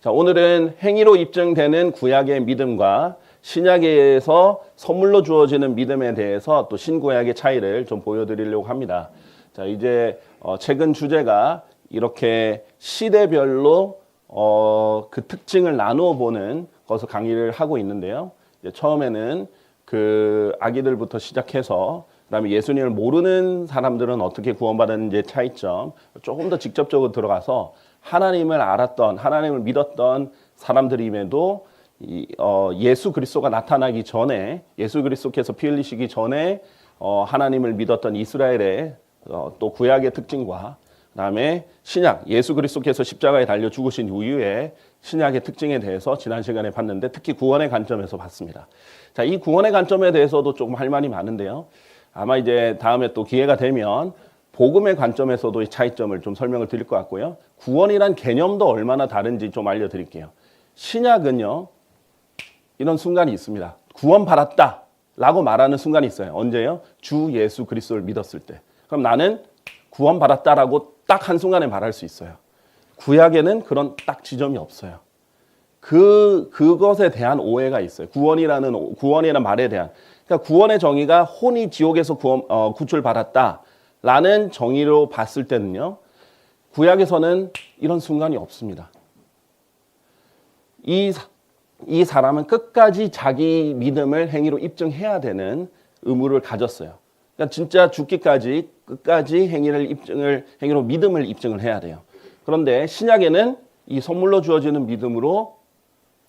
자, 오늘은 행위로 입증되는 구약의 믿음과 신약에서 선물로 주어지는 믿음에 대해서 또 신구약의 차이를 좀 보여드리려고 합니다. 자, 이제 최근 주제가 이렇게 시대별로 그 특징을 나누어 보는 것을 강의를 하고 있는데요. 이제 처음에는 그 아기들부터 시작해서 그다음에 예수님을 모르는 사람들은 어떻게 구원받았는지의 차이점 조금 더 직접적으로 들어가서 하나님을 알았던, 하나님을 믿었던 사람들임에도 예수 그리스도가 나타나기 전에, 예수 그리스도께서 피 흘리시기 전에 하나님을 믿었던 이스라엘의 또 구약의 특징과 그다음에 신약, 예수 그리스도께서 십자가에 달려 죽으신 이후에 신약의 특징에 대해서 지난 시간에 봤는데 특히 구원의 관점에서 봤습니다. 자, 이 구원의 관점에 대해서도 조금 할 말이 많은데요. 아마 이제 다음에 또 기회가 되면 복음의 관점에서도 이 차이점을 좀 설명을 드릴 것 같고요. 구원이란 개념도 얼마나 다른지 좀 알려드릴게요. 신약은요, 이런 순간이 있습니다. 구원받았다 라고 말하는 순간이 있어요. 언제요? 주 예수 그리스도를 믿었을 때. 그럼 나는 구원받았다라고 딱 한순간에 말할 수 있어요. 구약에는 그런 딱 지점이 없어요. 그것에 대한 오해가 있어요. 구원이라는 말에 대한. 그러니까 구원의 정의가 혼이 지옥에서 구출받았다라는 정의로 봤을 때는요, 구약에서는 이런 순간이 없습니다. 이 사람은 끝까지 자기 믿음을 행위로 입증해야 되는 의무를 가졌어요. 그러니까 진짜 죽기까지 끝까지 행위로 믿음을 입증을 해야 돼요. 그런데 신약에는 이 선물로 주어지는 믿음으로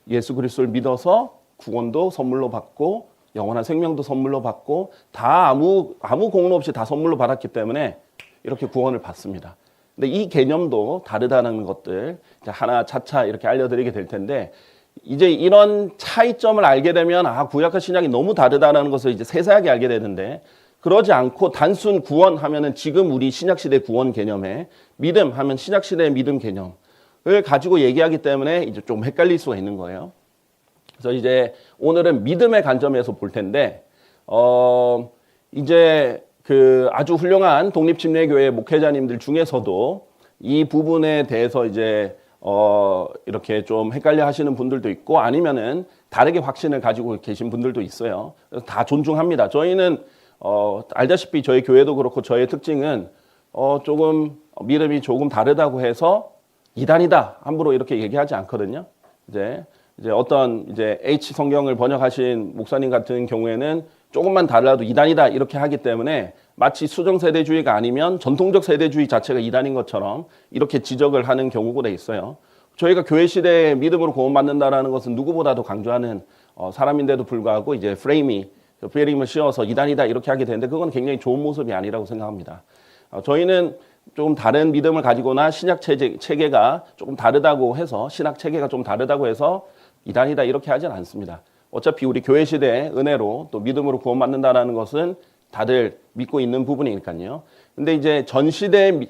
예수 그리스도를 믿어서 구원도 선물로 받고 영원한 생명도 선물로 받고 다 아무 공로 없이 다 선물로 받았기 때문에 이렇게 구원을 받습니다. 근데 이 개념도 다르다는 것들 이제 하나 차차 이렇게 알려드리게 될 텐데, 이제 이런 차이점을 알게 되면 구약과 신약이 너무 다르다는 것을 이제 세세하게 알게 되는데, 그러지 않고 단순 구원하면은 지금 우리 신약시대 구원 개념에 믿음 하면 신약시대의 믿음 개념을 가지고 얘기하기 때문에 이제 좀 헷갈릴 수가 있는 거예요. 그래서 이제 오늘은 믿음의 관점에서 볼 텐데, 이제 그 아주 훌륭한 독립침례교회 목회자님들 중에서도 이 부분에 대해서 이제 이렇게 좀 헷갈려 하시는 분들도 있고 아니면은 다르게 확신을 가지고 계신 분들도 있어요. 그래서 다 존중합니다. 저희는 알다시피 저희 교회도 그렇고 저의 특징은 조금 믿음이 조금 다르다고 해서 이단이다 함부로 이렇게 얘기하지 않거든요. 이제 어떤 H 성경을 번역하신 목사님 같은 경우에는 조금만 달라도 이단이다 이렇게 하기 때문에 마치 수정 세대주의가 아니면 전통적 세대주의 자체가 이단인 것처럼 이렇게 지적을 하는 경우가 있어요. 저희가 교회 시대에 믿음으로 구원받는다라는 것은 누구보다도 강조하는 사람인데도 불구하고 이제 프레임을 씌워서 이단이다 이렇게 하게 되는데 그건 굉장히 좋은 모습이 아니라고 생각합니다. 저희는 조금 다른 믿음을 가지거나 신약 체계가 조금 다르다고 해서 신학 체계가 좀 다르다고 해서 이단이다 이렇게 하진 않습니다. 어차피 우리 교회 시대의 은혜로 또 믿음으로 구원받는다라는 것은 다들 믿고 있는 부분이니까요. 근데 이제 전 시대의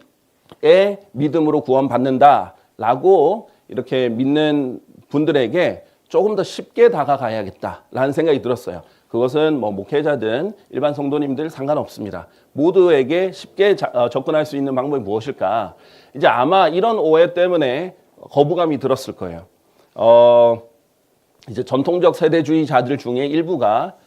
믿음으로 구원받는다라고 이렇게 믿는 분들에게 조금 더 쉽게 다가가야겠다라는 생각이 들었어요. 그것은 뭐 목회자든 일반 성도님들 상관없습니다. 모두에게 쉽게 접근할 수 있는 방법이 무엇일까? 이제 아마 이런 오해 때문에 거부감이 들었을 거예요. 이제 전통적 세대주의자들 중에 일부가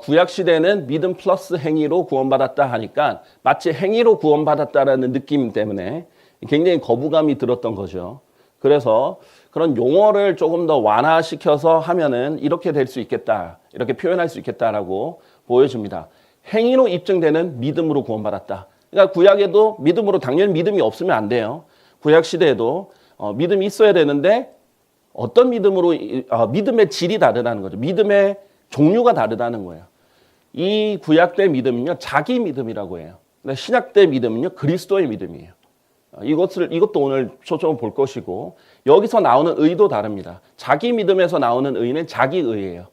구약 시대는 믿음 플러스 행위로 구원받았다 하니까 마치 행위로 구원받았다라는 느낌 때문에 굉장히 거부감이 들었던 거죠. 그래서 그런 용어를 조금 더 완화시켜서 하면은 이렇게 될 수 있겠다, 이렇게 표현할 수 있겠다라고 보여줍니다. 행위로 입증되는 믿음으로 구원받았다. 그러니까 구약에도 믿음으로 당연히 믿음이 없으면 안 돼요. 구약 시대에도 믿음이 있어야 되는데 어떤 믿음으로 믿음의 질이 다르다는 거죠. 믿음의 종류가 다르다는 거예요. 이 구약 때 믿음은요 자기 믿음이라고 해요. 근데 신약 때 믿음은요 그리스도의 믿음이에요. 이것도 오늘 초점을 볼 것이고 여기서 나오는 의도 다릅니다. 자기 믿음에서 나오는 의는 자기 의예요.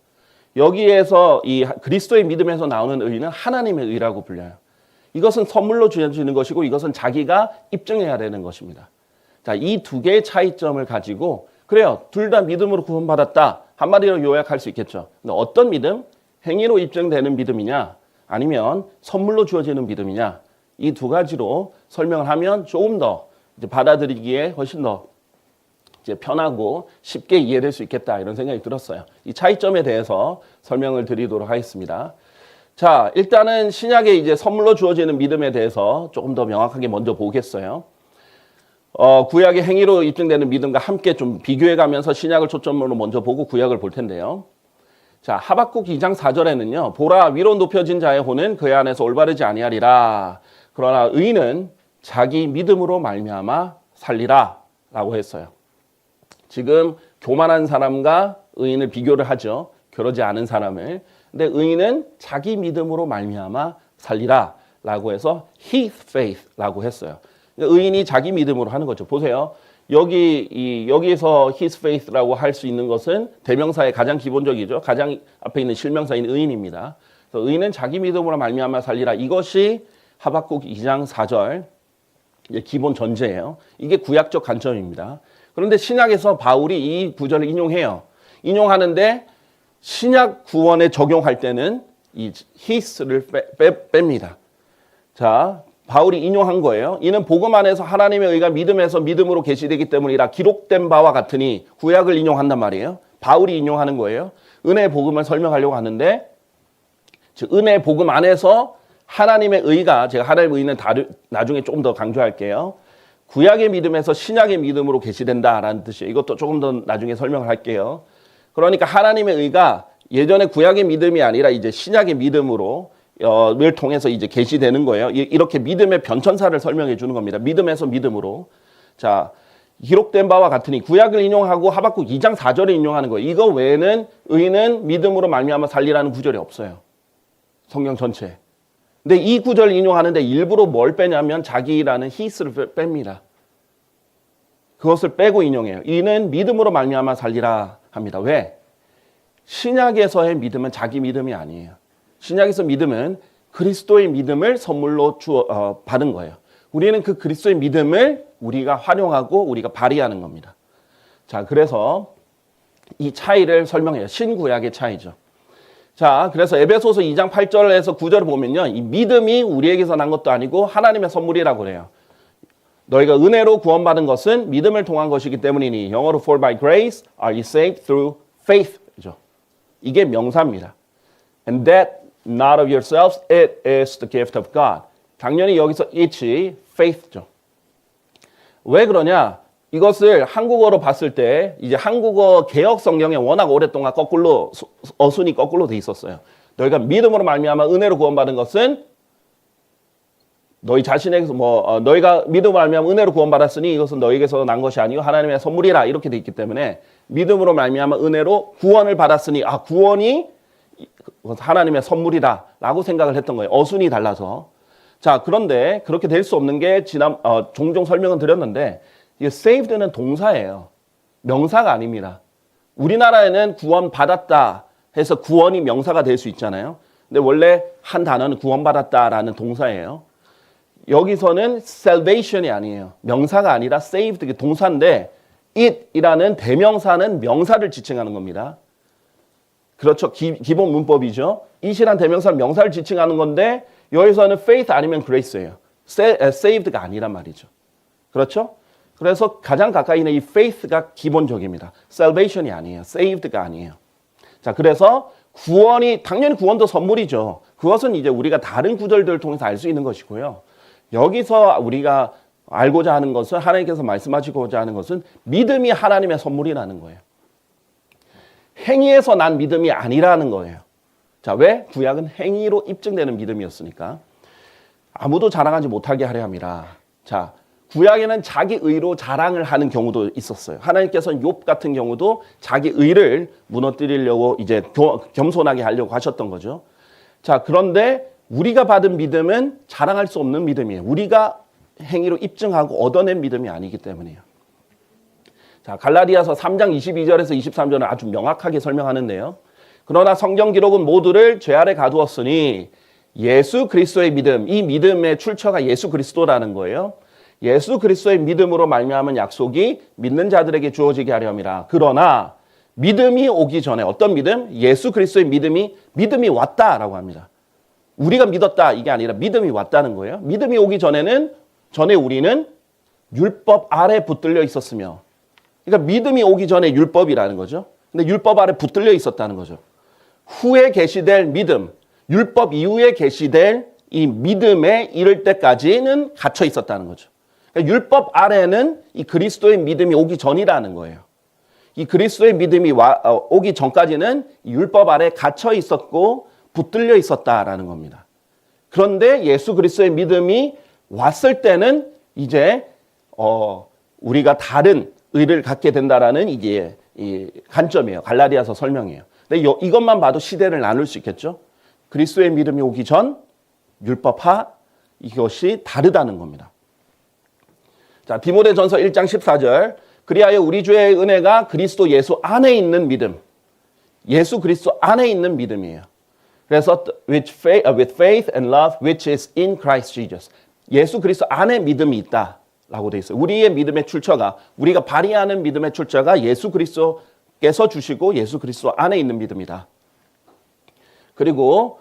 여기에서 이 그리스도의 믿음에서 나오는 의는 하나님의 의라고 불려요. 이것은 선물로 주어지는 것이고 이것은 자기가 입증해야 되는 것입니다. 자, 이 두 개의 차이점을 가지고 그래요. 둘 다 믿음으로 구원받았다. 한마디로 요약할 수 있겠죠. 근데 어떤 믿음? 행위로 입증되는 믿음이냐? 아니면 선물로 주어지는 믿음이냐? 이 두 가지로 설명을 하면 조금 더 이제 받아들이기에 훨씬 더 이제 편하고 쉽게 이해될 수 있겠다 이런 생각이 들었어요. 이 차이점에 대해서 설명을 드리도록 하겠습니다. 자, 일단은 신약에 이제 선물로 주어지는 믿음에 대해서 조금 더 명확하게 먼저 보겠어요. 구약의 행위로 입증되는 믿음과 함께 좀 비교해 가면서 신약을 초점으로 먼저 보고 구약을 볼 텐데요. 자, 하박국 2장 4절에는요. 보라, 위로 높여진 자의 혼은 그의 안에서 올바르지 아니하리라. 그러나 의인은 자기 믿음으로 말미암아 살리라 라고 했어요. 지금 교만한 사람과 의인을 비교를 하죠. 그러지 않은 사람을. 근데 의인은 자기 믿음으로 말미암아 살리라 라고 해서 his faith라고 했어요. 그러니까 의인이 자기 믿음으로 하는 거죠. 보세요. 여기서 his faith라고 할 수 있는 것은 대명사의 가장 기본적이죠. 가장 앞에 있는 실명사인 의인입니다. 그래서 의인은 자기 믿음으로 말미암아 살리라. 이것이 하박국 2장 4절 기본 전제예요. 이게 구약적 관점입니다. 그런데 신약에서 바울이 이 구절을 인용해요. 인용하는데 신약 구원에 적용할 때는 이 his를 뺍니다. 자, 바울이 인용한 거예요. 이는 복음 안에서 하나님의 의가 믿음에서 믿음으로 계시되기 때문이라 기록된 바와 같으니 구약을 인용한단 말이에요. 바울이 인용하는 거예요. 은혜의 복음을 설명하려고 하는데 즉 은혜의 복음 안에서 하나님의 의가 제가 하나님의 의는 나중에 조금 더 강조할게요. 구약의 믿음에서 신약의 믿음으로 계시된다라는 뜻이에요. 이것도 조금 더 나중에 설명을 할게요. 그러니까 하나님의 의가 예전에 구약의 믿음이 아니라 이제 신약의 믿음으로 를 통해서 이제 계시되는 거예요. 이렇게 믿음의 변천사를 설명해 주는 겁니다. 믿음에서 믿음으로. 자, 기록된 바와 같으니 구약을 인용하고 하박국 2장 4절을 인용하는 거예요. 이거 외에는 의인은 믿음으로 말미암아 살리라는 구절이 없어요. 성경 전체에. 근데 이 구절을 인용하는데 일부러 뭘 빼냐면 자기라는 his를 뺍니다. 그것을 빼고 인용해요. 이는 믿음으로 말미암아 살리라 합니다. 왜? 신약에서의 믿음은 자기 믿음이 아니에요. 신약에서 믿음은 그리스도의 믿음을 선물로 받은 거예요. 우리는 그 그리스도의 믿음을 우리가 활용하고 우리가 발휘하는 겁니다. 자, 그래서 이 차이를 설명해요. 신구약의 차이죠. 자, 그래서 에베소서 2장 8절에서 9절을 보면요. 이 믿음이 우리에게서 난 것도 아니고 하나님의 선물이라고 그래요. 너희가 은혜로 구원받은 것은 믿음을 통한 것이기 때문이니 영어로 for by grace are you saved through faith죠. 이게 명사입니다. And that not of yourselves, it is the gift of God. 당연히 여기서 it이 faith죠. 왜 그러냐? 이것을 한국어로 봤을 때 이제 한국어 개역 성경에 워낙 오랫동안 거꾸로 어순이 거꾸로 돼 있었어요. 너희가 믿음으로 말미암아 은혜로 구원받은 것은 너희 자신에게서 너희가 믿음으로 말미암아 은혜로 구원받았으니 이것은 너희에게서 난 것이 아니요 하나님의 선물이라 이렇게 돼 있기 때문에 믿음으로 말미암아 은혜로 구원을 받았으니 구원이 하나님의 선물이다라고 생각을 했던 거예요. 어순이 달라서. 자, 그런데 그렇게 될 수 없는 게 종종 설명은 드렸는데 이 saved는 동사예요. 명사가 아닙니다. 우리나라에는 구원 받았다 해서 구원이 명사가 될 수 있잖아요. 근데 원래 한 단어는 구원받았다라는 동사예요. 여기서는 salvation이 아니에요. 명사가 아니라 saved 동사인데 it이라는 대명사는 명사를 지칭하는 겁니다. 그렇죠. 기본 문법이죠. it이란 대명사는 명사를 지칭하는 건데 여기서는 faith 아니면 grace예요. saved가 아니란 말이죠. 그렇죠? 그래서 가장 가까이 있는 이 faith가 기본적입니다. salvation이 아니에요. saved가 아니에요. 자, 그래서 당연히 구원도 선물이죠. 그것은 이제 우리가 다른 구절들을 통해서 알 수 있는 것이고요. 여기서 우리가 알고자 하는 것은 하나님께서 말씀하시고자 하는 것은 믿음이 하나님의 선물이라는 거예요. 행위에서 난 믿음이 아니라는 거예요. 자, 왜? 구약은 행위로 입증되는 믿음이었으니까. 아무도 자랑하지 못하게 하려 함이라. 자, 구약에는 자기 의로 자랑을 하는 경우도 있었어요. 하나님께서는 욥 같은 경우도 자기 의를 무너뜨리려고 이제 겸손하게 하려고 하셨던 거죠. 자, 그런데 우리가 받은 믿음은 자랑할 수 없는 믿음이에요. 우리가 행위로 입증하고 얻어낸 믿음이 아니기 때문이에요. 자, 갈라디아서 3장 22절에서 23절은 아주 명확하게 설명하는데요. 그러나 성경 기록은 모두를 죄 아래 가두었으니 예수 그리스도의 믿음, 이 믿음의 출처가 예수 그리스도라는 거예요. 예수 그리스도의 믿음으로 말미암은 약속이 믿는 자들에게 주어지게 하려 함이라. 그러나 믿음이 오기 전에 어떤 믿음? 예수 그리스도의 믿음이 왔다라고 합니다. 우리가 믿었다 이게 아니라 믿음이 왔다는 거예요. 믿음이 오기 전에 우리는 율법 아래 붙들려 있었으며 그러니까 믿음이 오기 전에 율법이라는 거죠. 근데 율법 아래 붙들려 있었다는 거죠. 후에 계시될 믿음, 율법 이후에 계시될 이 믿음에 이를 때까지는 갇혀 있었다는 거죠. 그러니까 율법 아래는 이 그리스도의 믿음이 오기 전이라는 거예요. 이 그리스도의 믿음이 오기 전까지는 율법 아래 갇혀 있었고 붙들려 있었다라는 겁니다. 그런데 예수 그리스도의 믿음이 왔을 때는 이제 우리가 다른 의를 갖게 된다라는 이게 이 관점이에요. 갈라디아서 설명이에요. 근데 이것만 봐도 시대를 나눌 수 있겠죠. 그리스도의 믿음이 오기 전 율법하 이것이 다르다는 겁니다. 자, 디모데전서 1장 14절. 그리하여 우리 주의 은혜가 그리스도 예수 안에 있는 믿음. 예수 그리스도 안에 있는 믿음이에요. 그래서 with faith and love which is in Christ Jesus. 예수 그리스도 안에 믿음이 있다라고 돼 있어요. 우리의 믿음의 출처가 우리가 발휘하는 믿음의 출처가 예수 그리스도께서 주시고 예수 그리스도 안에 있는 믿음이다. 그리고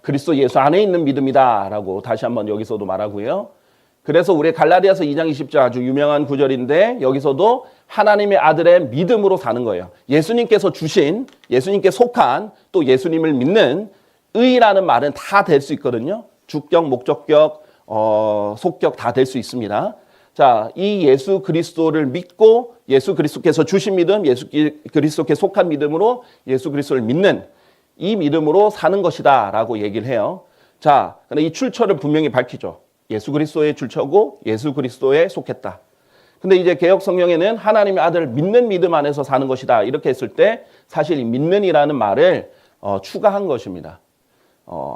그리스도 예수 안에 있는 믿음이다라고 다시 한번 여기서도 말하고요. 그래서 우리 갈라디아서 2장 20절 아주 유명한 구절인데 여기서도 하나님의 아들의 믿음으로 사는 거예요. 예수님께서 주신, 예수님께 속한 또 예수님을 믿는 의라는 말은 다 될 수 있거든요. 주격, 목적격, 속격 다 될 수 있습니다. 자, 이 예수 그리스도를 믿고 예수 그리스도께서 주신 믿음, 예수 그리스도께 속한 믿음으로 예수 그리스도를 믿는 이 믿음으로 사는 것이다 라고 얘기를 해요. 자, 근데 이 출처를 분명히 밝히죠. 예수 그리스도의 출처고 예수 그리스도에 속했다. 근데 이제 개역 성경에는 하나님의 아들을 믿는 믿음 안에서 사는 것이다. 이렇게 했을 때 사실 이 믿는이라는 말을 추가한 것입니다.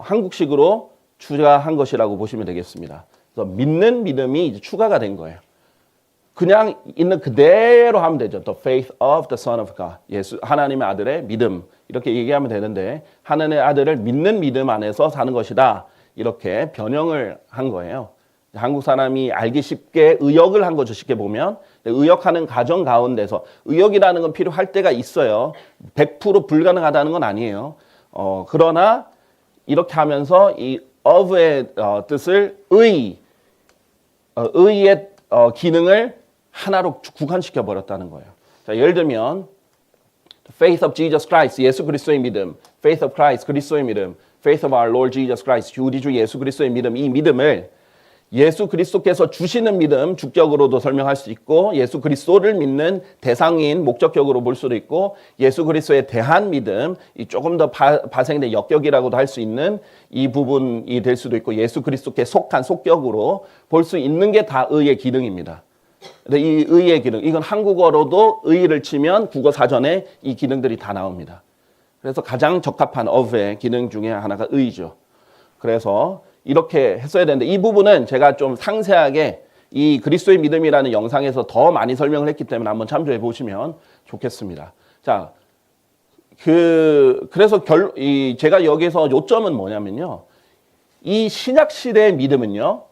한국식으로 추가한 것이라고 보시면 되겠습니다. 그래서 믿는 믿음이 이제 추가가 된 거예요. 그냥 있는 그대로 하면 되죠. The faith of the Son of God. 예수 하나님의 아들의 믿음. 이렇게 얘기하면 되는데 하나님의 아들을 믿는 믿음 안에서 사는 것이다. 이렇게 변형을 한 거예요. 한국 사람이 알기 쉽게 의역을 한 거죠. 쉽게 보면. 의역하는 과정 가운데서 의역이라는 건 필요할 때가 있어요. 100% 불가능하다는 건 아니에요. 그러나 이렇게 하면서 이 of의 뜻을 의의 기능을 하나로 국한시켜 버렸다는 거예요. 자, 예를 들면 faith of Jesus Christ, 예수 그리스도의 믿음, faith of Christ, 그리스도의 믿음, faith of our Lord Jesus Christ, 우리 주 예수 그리스도의 믿음, 이 믿음을 예수 그리스도께서 주시는 믿음, 주격으로도 설명할 수 있고 예수 그리스도를 믿는 대상인 목적격으로 볼 수도 있고 예수 그리스도에 대한 믿음, 이 조금 더 파생된 역격이라고도 할 수 있는 이 부분이 될 수도 있고 예수 그리스도께 속한 속격으로 볼 수 있는 게 다 의의 기능입니다. 근데 이 의의 기능, 이건 한국어로도 의를 치면 국어 사전에 이 기능들이 다 나옵니다. 그래서 가장 적합한 of의 기능 중에 하나가 의죠. 그래서 이렇게 했어야 되는데 이 부분은 제가 좀 상세하게 이 그리스도의 믿음이라는 영상에서 더 많이 설명을 했기 때문에 한번 참조해 보시면 좋겠습니다. 자, 그래서 제가 여기서 요점은 뭐냐면요. 이 신약 시대의 믿음은요.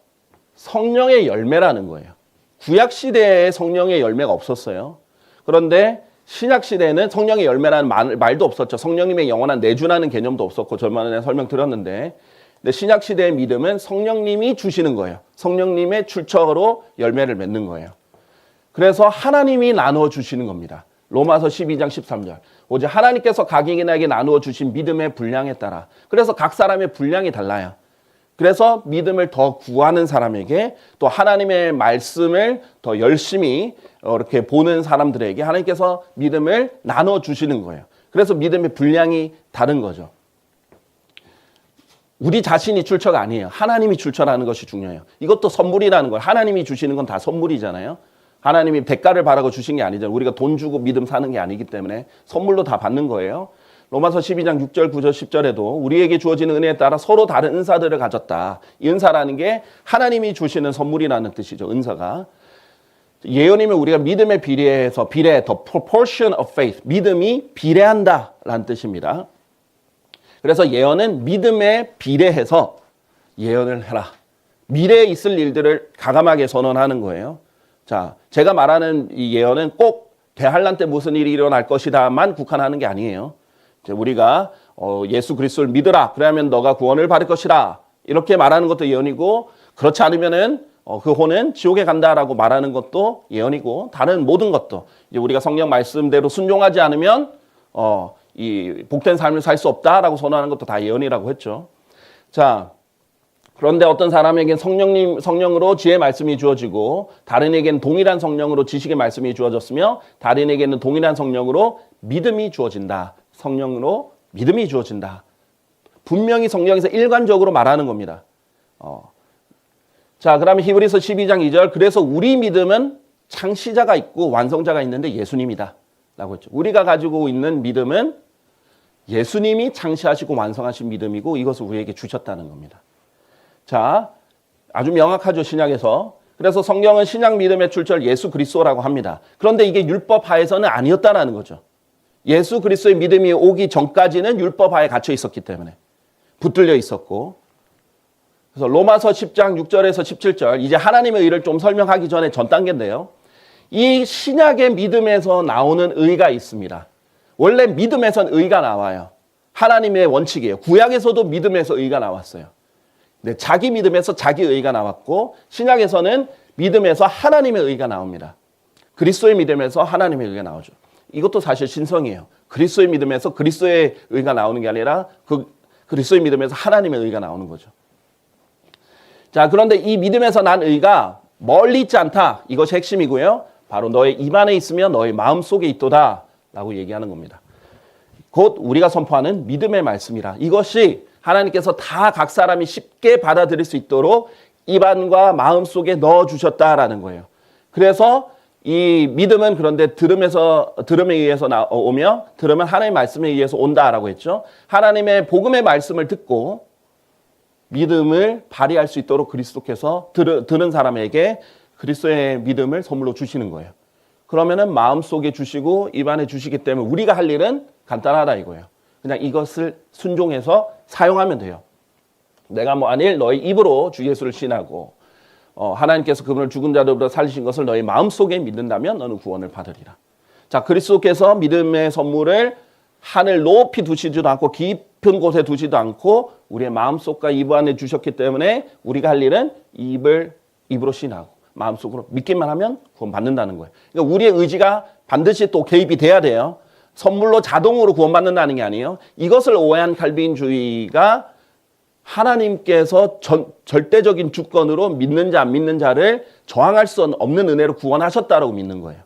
성령의 열매라는 거예요. 구약 시대에 성령의 열매가 없었어요. 그런데 신약 시대에는 성령의 열매라는 말도 없었죠. 성령님의 영원한 내주라는 개념도 없었고 저번에 설명드렸는데 근데 신약 시대의 믿음은 성령님이 주시는 거예요. 성령님의 출처로 열매를 맺는 거예요. 그래서 하나님이 나누어 주시는 겁니다. 로마서 12장 13절. 오직 하나님께서 각인에게 나누어 주신 믿음의 분량에 따라. 그래서 각 사람의 분량이 달라요. 그래서 믿음을 더 구하는 사람에게 또 하나님의 말씀을 더 열심히 이렇게 보는 사람들에게 하나님께서 믿음을 나눠 주시는 거예요. 그래서 믿음의 분량이 다른 거죠. 우리 자신이 출처가 아니에요. 하나님이 출처라는 것이 중요해요. 이것도 선물이라는 거예요. 하나님이 주시는 건 다 선물이잖아요. 하나님이 대가를 바라고 주신 게 아니잖아요. 우리가 돈 주고 믿음 사는 게 아니기 때문에 선물로 다 받는 거예요. 로마서 12장 6절, 9절, 10절에도 우리에게 주어지는 은혜에 따라 서로 다른 은사들을 가졌다. 이 은사라는 게 하나님이 주시는 선물이라는 뜻이죠. 은사가. 예언이면 우리가 믿음에 비례해서 the proportion of faith. 믿음이 비례한다라는 뜻입니다. 그래서 예언은 믿음에 비례해서 예언을 해라. 미래에 있을 일들을 가감하게 선언하는 거예요. 자, 제가 말하는 이 예언은 꼭 대환란 때 무슨 일이 일어날 것이다만 국한하는 게 아니에요. 우리가 예수 그리스도를 믿으라. 그러면 너가 구원을 받을 것이라. 이렇게 말하는 것도 예언이고 그렇지 않으면은 그 혼은 지옥에 간다라고 말하는 것도 예언이고 다른 모든 것도 이제 우리가 성경 말씀대로 순종하지 않으면 이 복된 삶을 살 수 없다라고 선언하는 것도 다 예언이라고 했죠. 자, 그런데 어떤 사람에겐 성령으로 지혜의 말씀이 주어지고 다른 에게는 동일한 성령으로 지식의 말씀이 주어졌으며 다른 에게는 동일한 성령으로 믿음이 주어진다. 성령으로 믿음이 주어진다. 분명히 성경에서 일관적으로 말하는 겁니다. 자, 그러면 히브리서 12장 2절 그래서 우리 믿음은 창시자가 있고 완성자가 있는데 예수님이다 라고 했죠. 우리가 가지고 있는 믿음은 예수님이 창시하시고 완성하신 믿음이고 이것을 우리에게 주셨다는 겁니다. 자, 아주 명확하죠, 신약에서. 그래서 성경은 신약 믿음의 출처를 예수 그리스도라고 합니다. 그런데 이게 율법 하에서는 아니었다라는 거죠. 예수 그리스도의 믿음이 오기 전까지는 율법 하에 갇혀 있었기 때문에 붙들려 있었고, 그래서 로마서 10장 6절에서 17절 이제 하나님의 의를 좀 설명하기 전에 전 단계인데요. 이 신약의 믿음에서 나오는 의가 있습니다. 원래 믿음에선 의가 나와요. 하나님의 원칙이에요. 구약에서도 믿음에서 의가 나왔어요. 네, 자기 믿음에서 자기 의가 나왔고 신약에서는 믿음에서 하나님의 의가 나옵니다. 그리스도의 믿음에서 하나님의 의가 나오죠. 이것도 사실 신성이에요. 그리스도의 믿음에서 그리스도의 의가 나오는 게 아니라 그 그리스도의 믿음에서 하나님의 의가 나오는 거죠. 자, 그런데 이 믿음에서 난 의가 멀리 있지 않다. 이것이 핵심이고요. 바로 너의 입 안에 있으며 너의 마음 속에 있도다 라고 얘기하는 겁니다. 곧 우리가 선포하는 믿음의 말씀이라. 이것이 하나님께서 다 각 사람이 쉽게 받아들일 수 있도록 입 안과 마음 속에 넣어주셨다라는 거예요. 그래서 이 믿음은 그런데 들음에 의해서 오며 들으면 하나님의 말씀에 의해서 온다라고 했죠. 하나님의 복음의 말씀을 듣고 믿음을 발휘할 수 있도록 그리스도께서 들은 사람에게 그리스도의 믿음을 선물로 주시는 거예요. 그러면은 마음속에 주시고 입안에 주시기 때문에 우리가 할 일은 간단하다 이거예요. 그냥 이것을 순종해서 사용하면 돼요. 내가 만일 너의 입으로 주 예수를 신하고 하나님께서 그분을 죽은 자들보다 살리신 것을 너의 마음속에 믿는다면 너는 구원을 받으리라. 자, 그리스도께서 믿음의 선물을 하늘 높이 두시지도 않고 깊은 곳에 두지도 않고 우리의 마음속과 입 안에 주셨기 때문에 우리가 할 일은 입으로 신하고 마음속으로 믿기만 하면 구원받는다는 거예요. 그러니까 우리의 의지가 반드시 또 개입이 돼야 돼요. 선물로 자동으로 구원받는다는 게 아니에요. 이것을 오해한 칼빈주의가 하나님께서 절대적인 주권으로 믿는 자, 안 믿는 자를 저항할 수 없는 은혜로 구원하셨다라고 믿는 거예요.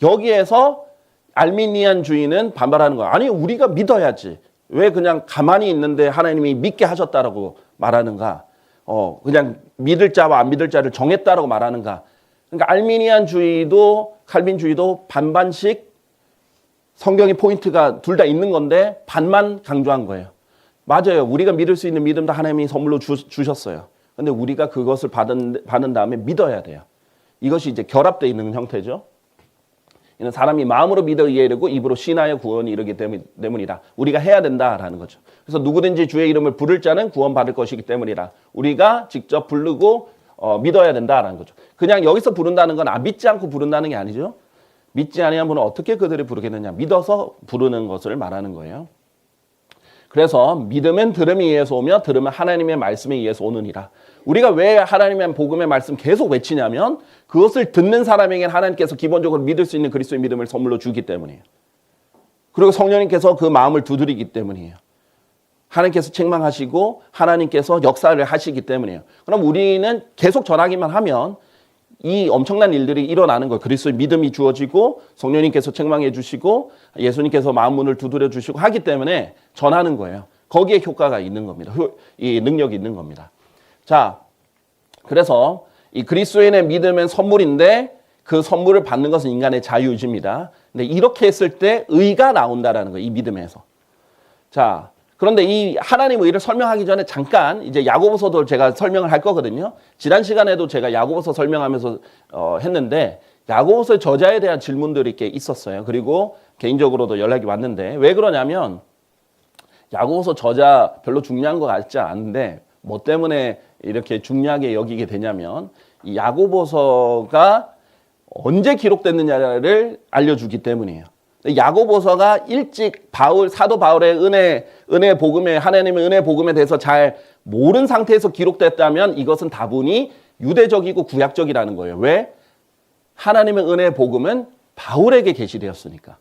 여기에서 알미니안주의는 반발하는 거예요. 아니, 우리가 믿어야지. 왜 그냥 가만히 있는데 하나님이 믿게 하셨다라고 말하는가? 그냥 믿을 자와 안 믿을 자를 정했다라고 말하는가? 그러니까 알미니안주의도 칼빈주의도 반반씩 성경의 포인트가 둘 다 있는 건데 반만 강조한 거예요. 맞아요. 우리가 믿을 수 있는 믿음도 하나님이 선물로 주셨어요. 근데 우리가 그것을 받은 다음에 믿어야 돼요. 이것이 이제 결합되어 있는 형태죠. 이는 사람이 마음으로 믿어 이에 이르고 입으로 신하여 구원이 이르기 때문이라. 우리가 해야 된다라는 거죠. 그래서 누구든지 주의 이름을 부를 자는 구원받을 것이기 때문이라. 우리가 직접 부르고 믿어야 된다라는 거죠. 그냥 여기서 부른다는 건 믿지 않고 부른다는 게 아니죠. 믿지 아니한 분은 어떻게 그들을 부르겠느냐. 믿어서 부르는 것을 말하는 거예요. 그래서 믿음은 들음에 의해서 오며 들음은 하나님의 말씀에 의해서 오느니라. 우리가 왜 하나님의 복음의 말씀 계속 외치냐면 그것을 듣는 사람에게는 하나님께서 기본적으로 믿을 수 있는 그리스도의 믿음을 선물로 주기 때문이에요. 그리고 성령님께서 그 마음을 두드리기 때문이에요. 하나님께서 책망하시고 하나님께서 역사를 하시기 때문이에요. 그럼 우리는 계속 전하기만 하면 이 엄청난 일들이 일어나는 거예요. 그리스도의 믿음이 주어지고 성령님께서 책망해 주시고 예수님께서 마음 문을 두드려 주시고 하기 때문에 전하는 거예요. 거기에 효과가 있는 겁니다. 이 능력이 있는 겁니다. 자, 그래서 이 그리스도인의 믿음은 선물인데 그 선물을 받는 것은 인간의 자유의지입니다. 근데 이렇게 했을 때 의가 나온다라는 거예요. 이 믿음에서. 자, 그런데 이 하나님의 의를 설명하기 전에 잠깐 이제 야고보서도 제가 설명을 할 거거든요. 지난 시간에도 제가 야고보서 설명하면서 했는데 야고보서의 저자에 대한 질문들이 꽤 있었어요. 그리고 개인적으로도 연락이 왔는데 왜 그러냐면 야고보서 저자 별로 중요한 것 같지 않은데 뭐 때문에 이렇게 중요하게 여기게 되냐면 이 야고보서가 언제 기록됐느냐를 알려주기 때문이에요. 야고보서가 일찍 사도 바울의 은혜 복음에 하나님의 은혜 복음에 대해서 잘 모른 상태에서 기록됐다면 이것은 다분히 유대적이고 구약적이라는 거예요. 왜? 하나님의 은혜 복음은 바울에게 계시되었으니까.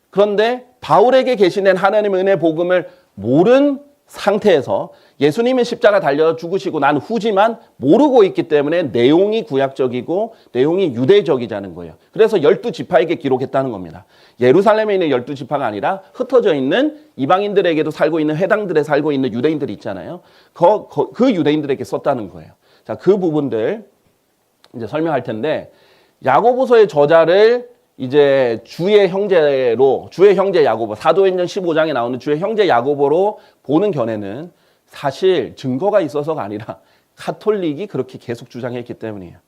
그런데 바울에게 계시된 하나님의 은혜 복음을 모른 상태에서 예수님의 십자가 달려 죽으시고 난 후지만 모르고 있기 때문에 내용이 구약적이고 내용이 유대적이자는 거예요. 그래서 12지파에게 기록했다는 겁니다. 예루살렘에 있는 12지파가 아니라 흩어져 있는 이방인들에게도 살고 있는 회당들에 살고 있는 유대인들이 있잖아요. 그 유대인들에게 썼다는 거예요. 자, 그 부분들 이제 설명할 텐데 야고보서의 저자를 이제 주의 형제 야고보, 사도행전 15장에 나오는 주의 형제 야고보로 보는 견해는 사실 증거가 있어서가 아니라 카톨릭이 그렇게 계속 주장했기 때문이에요.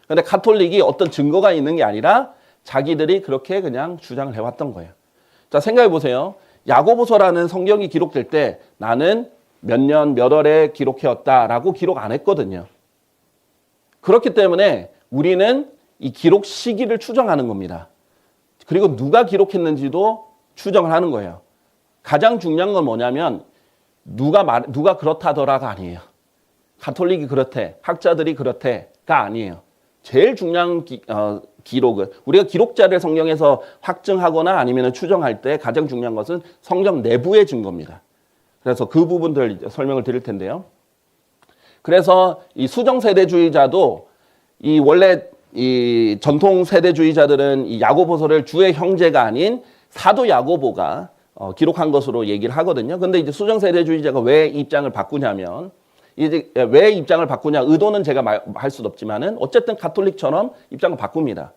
그런데 카톨릭이 어떤 증거가 있는 게 아니라 자기들이 그렇게 그냥 주장을 해왔던 거예요. 자, 생각해 보세요. 야고보서라는 성경이 기록될 때 나는 몇 년 몇 월에 기록해왔다라고 기록 안 했거든요. 그렇기 때문에 우리는 이 기록 시기를 추정하는 겁니다. 그리고 누가 기록했는지도 추정을 하는 거예요. 가장 중요한 건 뭐냐면 누가 그렇다더라가 아니에요. 가톨릭이 그렇대, 학자들이 그렇대가 아니에요. 제일 중요한 기록은 우리가 기록자를 성경에서 확증하거나 아니면 추정할 때 가장 중요한 것은 성경 내부의 증거입니다. 그래서 그 부분들 이제 설명을 드릴 텐데요. 그래서 이 수정 세대주의자도 이 원래 이 전통 세대주의자들은 이 야고보서를 주의 형제가 아닌 사도 야고보가 기록한 것으로 얘기를 하거든요. 근데 이제 수정 세대주의자가 왜 입장을 바꾸냐면 이제 왜 입장을 바꾸냐 의도는 제가 할 수도 없지만은 어쨌든 가톨릭처럼 입장을 바꿉니다.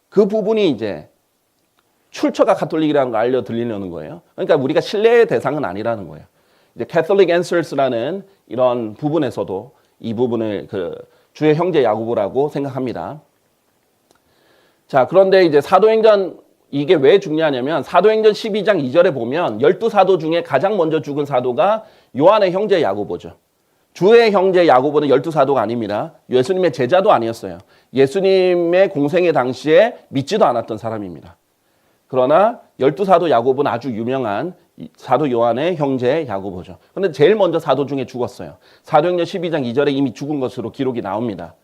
그 부분이 이제 출처가 가톨릭이라는 거 알려 드리려는 거예요. 그러니까 우리가 신뢰의 대상은 아니라는 거예요. 이제 Catholic Answers라는 이런 부분에서도 이 부분을 주의 형제 야고보라고 생각합니다. 자, 그런데 이제 사도행전 이게 왜 중요하냐면 사도행전 12장 2절에 보면 12사도 중에 가장 먼저 죽은 사도가 요한의 형제 야고보죠. 주의 형제 야고보는 12사도가 아닙니다. 예수님의 제자도 아니었어요. 예수님의 공생의 당시에 믿지도 않았던 사람입니다. 그러나 12사도 야고보는 아주 유명한 사도 요한의 형제 야고보죠. 그런데 제일 먼저 사도 중에 죽었어요. 사도행전 12장 2절에 이미 죽은 것으로 기록이 나옵니다.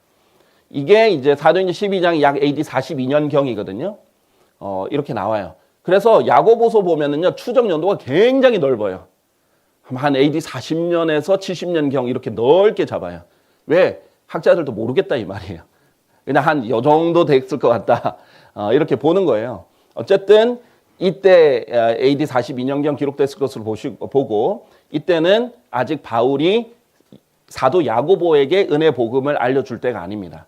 이게 이제 사도행전 12장이 약 AD 42년경이거든요. 이렇게 나와요. 그래서 야고보서 보면은요, 추적 연도가 굉장히 넓어요. 한 AD 40년에서 70년경 이렇게 넓게 잡아요. 왜? 학자들도 모르겠다 이 말이에요. 그냥 한 요 정도 됐을 것 같다. 이렇게 보는 거예요. 어쨌든 이때 AD 42년경 기록됐을 것으로 보고 이때는 아직 바울이 사도 야고보에게 은혜 복음을 알려줄 때가 아닙니다.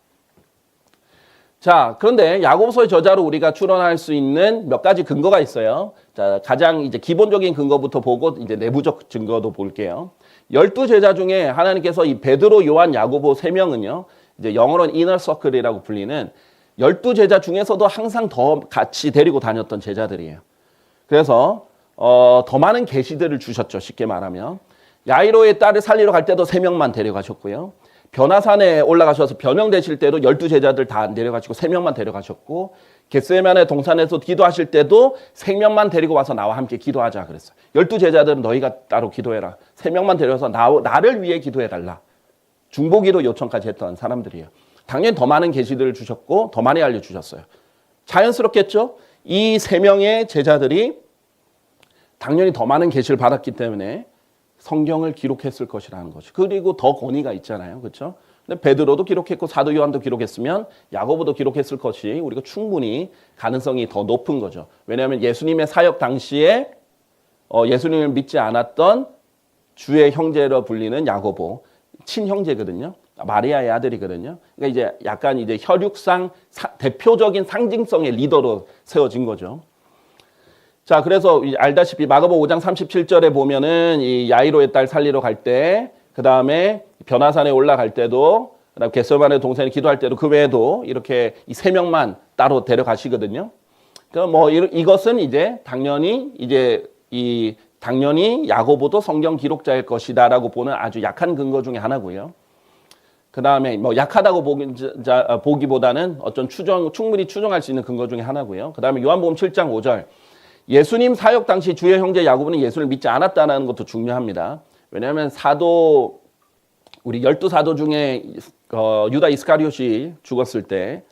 자, 그런데 야고보서의 저자로 우리가 추론할 수 있는 몇 가지 근거가 있어요. 자, 가장 이제 기본적인 근거부터 보고 이제 내부적 증거도 볼게요. 12제자 중에 하나님께서 이 베드로, 요한, 야고보 3명은요. 이제 영어로는 이너 서클이라고 불리는 12제자 중에서도 항상 더 같이 데리고 다녔던 제자들이에요. 그래서 더 많은 계시들을 주셨죠. 쉽게 말하면. 야이로의 딸을 살리러 갈 때도 3명만 데려가셨고요. 변화산에 올라가셔서 변형되실 때도 12제자들 다 내려가시고 3명만 데려가셨고 겟세마네 동산에서 기도하실 때도 3명만 데리고 와서 나와 함께 기도하자 그랬어요. 12제자들은 너희가 따로 기도해라. 3명만 데려와서 나를 위해 기도해달라. 중보기도 요청까지 했던 사람들이에요. 당연히 더 많은 계시들을 주셨고 더 많이 알려주셨어요. 자연스럽겠죠? 이 3명의 제자들이 당연히 더 많은 계시를 받았기 때문에 성경을 기록했을 것이라는 거죠. 그리고 더 권위가 있잖아요. 그렇죠? 근데 베드로도 기록했고 사도 요한도 기록했으면 야고보도 기록했을 것이 우리가 충분히 가능성이 더 높은 거죠. 왜냐하면 예수님의 사역 당시에 예수님을 믿지 않았던 주의 형제로 불리는 야고보 친형제거든요. 마리아의 아들이거든요. 그러니까 이제 약간 이제 혈육상 대표적인 상징성의 리더로 세워진 거죠. 자, 그래서 알다시피 마가복음 5장 37절에 보면은 이 야이로의 딸 살리러 갈 때, 그 다음에 변화산에 올라갈 때도, 그다음 겟세마네 동산에 기도할 때도 그 외에도 이렇게 이 3명만 따로 데려가시거든요. 그럼 뭐 이것은 이제 당연히 야고보도 성경 기록자일 것이다라고 보는 아주 약한 근거 중에 하나고요. 그 다음에 뭐 약하다고 보기보다는 어떤 충분히 추정할 수 있는 근거 중에 하나고요. 그 다음에 요한복음 7장 5절. 예수님 사역 당시 주의 형제 야고보는 예수를 믿지 않았다는 것도 중요합니다. 왜냐하면 우리 12사도 중에 유다 이스카리ot이 죽었을 때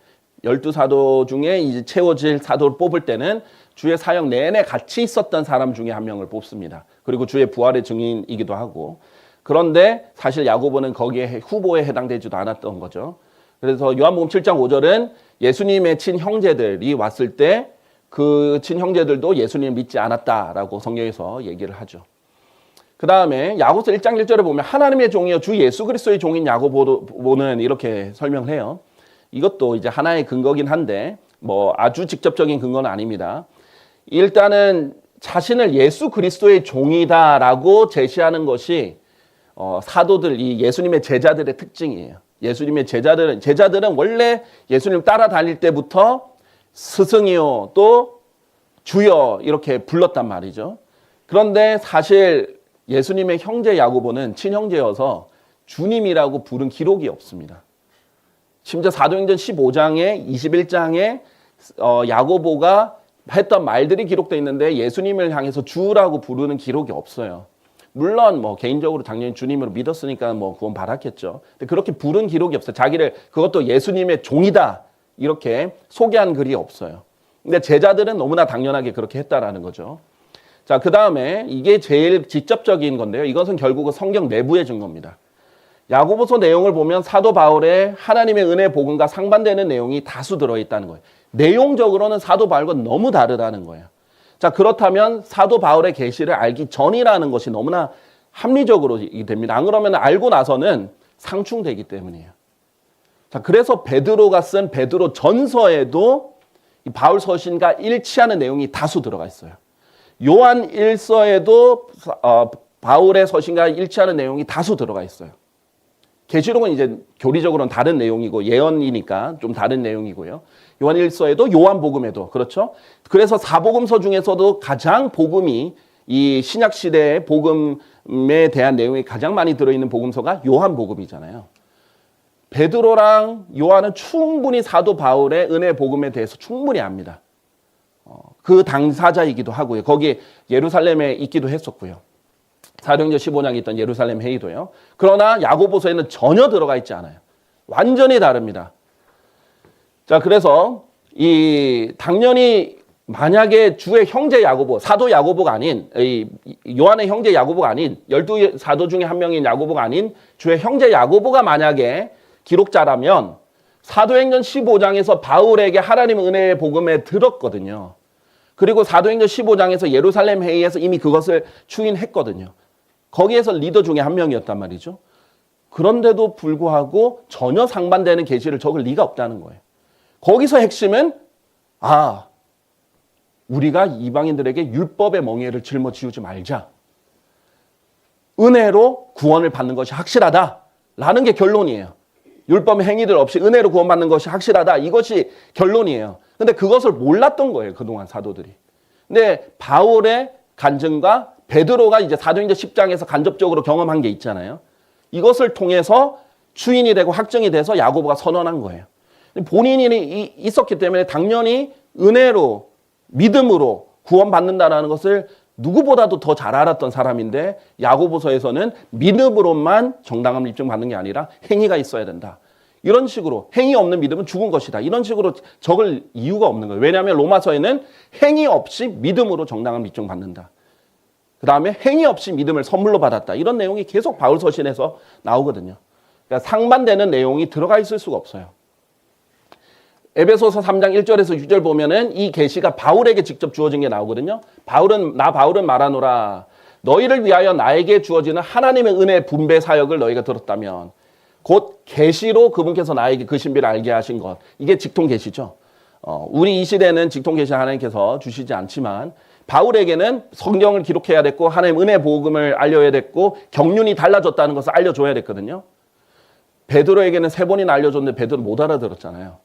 12사도 중에 이제 채워질 사도를 뽑을 때는 주의 사역 내내 같이 있었던 사람 중에 한 명을 뽑습니다. 그리고 주의 부활의 증인이기도 하고. 그런데 사실 야고보는 거기에 후보에 해당되지도 않았던 거죠. 그래서 요한복음 7장 5절은 예수님의 친형제들이 왔을 때 그 친형제들도 예수님을 믿지 않았다라고 성경에서 얘기를 하죠. 그 다음에 야고보서 1장 1절에 보면 하나님의 종이요 주 예수 그리스도의 종인 야고보는 이렇게 설명을 해요. 이것도 이제 하나의 근거긴 한데 뭐 아주 직접적인 근거는 아닙니다. 일단은 자신을 예수 그리스도의 종이다라고 제시하는 것이 사도들, 이 예수님의 제자들의 특징이에요. 예수님의 제자들은 원래 예수님 따라다닐 때부터 스승이요 또 주여 이렇게 불렀단 말이죠. 그런데 사실 예수님의 형제 야고보는 친형제여서 주님이라고 부른 기록이 없습니다. 심지어 사도행전 15장에 21장에 야고보가 했던 말들이 기록되어 있는데 예수님을 향해서 주라고 부르는 기록이 없어요. 물론 뭐 개인적으로 당연히 주님으로 믿었으니까 뭐 구원 받았겠죠. 근데 그렇게 부른 기록이 없어요. 자기를 그것도 예수님의 종이다 이렇게 소개한 글이 없어요. 근데 제자들은 너무나 당연하게 그렇게 했다라는 거죠. 자, 그 다음에 이게 제일 직접적인 건데요. 이것은 결국은 성경 내부의 증거입니다. 야고보서 내용을 보면 사도 바울의 하나님의 은혜 복음과 상반되는 내용이 다수 들어있다는 거예요. 내용적으로는 사도 바울과 너무 다르다는 거예요. 자, 그렇다면 사도 바울의 계시를 알기 전이라는 것이 너무나 합리적으로 됩니다. 안 그러면 알고 나서는 상충되기 때문이에요. 자, 그래서 베드로가 쓴 베드로 전서에도 이 바울 서신과 일치하는 내용이 다수 들어가 있어요. 요한 1서에도 바울의 서신과 일치하는 내용이 다수 들어가 있어요. 계시록은 이제 교리적으로는 다른 내용이고 예언이니까 좀 다른 내용이고요. 요한 1서에도 요한복음에도 그렇죠. 그래서 사복음서 중에서도 가장 복음이 이 신약 시대의 복음에 대한 내용이 가장 많이 들어있는 복음서가 요한복음이잖아요. 베드로랑 요한은 충분히 사도 바울의 은혜 복음에 대해서 충분히 압니다. 그 당사자이기도 하고요. 거기 예루살렘에 있기도 했었고요. 사도행전 15장에 있던 예루살렘 회의도요. 그러나 야고보서에는 전혀 들어가 있지 않아요. 완전히 다릅니다. 자, 그래서 당연히 만약에 주의 형제 야고보, 사도 야고보가 아닌 요한의 형제 야고보가 아닌 12사도 중에 한 명인 야고보가 아닌 주의 형제 야고보가 만약에 기록자라면 사도행전 15장에서 바울에게 하나님 은혜의 복음에 들었거든요. 그리고 사도행전 15장에서 예루살렘 회의에서 이미 그것을 추인했거든요. 거기에서 리더 중에 한 명이었단 말이죠. 그런데도 불구하고 전혀 상반되는 계시를 적을 리가 없다는 거예요. 거기서 핵심은 우리가 이방인들에게 율법의 멍에를 짊어지우지 말자. 은혜로 구원을 받는 것이 확실하다라는 게 결론이에요. 율법의 행위들 없이 은혜로 구원받는 것이 확실하다. 이것이 결론이에요. 근데 그것을 몰랐던 거예요. 그동안 사도들이. 근데 바울의 간증과 베드로가 이제 사도행전 10장에서 간접적으로 경험한 게 있잖아요. 이것을 통해서 추인이 되고 확정이 돼서 야고보가 선언한 거예요. 본인이 있었기 때문에 당연히 은혜로 믿음으로 구원받는다라는 것을 누구보다도 더 잘 알았던 사람인데 야고보서에서는 믿음으로만 정당함을 입증받는 게 아니라 행위가 있어야 된다. 이런 식으로 행위 없는 믿음은 죽은 것이다. 이런 식으로 적을 이유가 없는 거예요. 왜냐하면 로마서에는 행위 없이 믿음으로 정당함을 입증받는다. 그 다음에 행위 없이 믿음을 선물로 받았다. 이런 내용이 계속 바울 서신에서 나오거든요. 그러니까 상반되는 내용이 들어가 있을 수가 없어요. 에베소서 3장 1절에서 6절 보면은 이 계시가 바울에게 직접 주어진 게 나오거든요. 바울은 말하노라. 너희를 위하여 나에게 주어지는 하나님의 은혜 분배 사역을 너희가 들었다면 곧 계시로 그분께서 나에게 그 신비를 알게 하신 것. 이게 직통 계시죠. 우리 이 시대는 직통 계시 하나님께서 주시지 않지만 바울에게는 성경을 기록해야 됐고 하나님 은혜 복음을 알려야 됐고 경륜이 달라졌다는 것을 알려줘야 됐거든요. 베드로에게는 3번이나 알려줬는데 베드로 못 알아들었잖아요.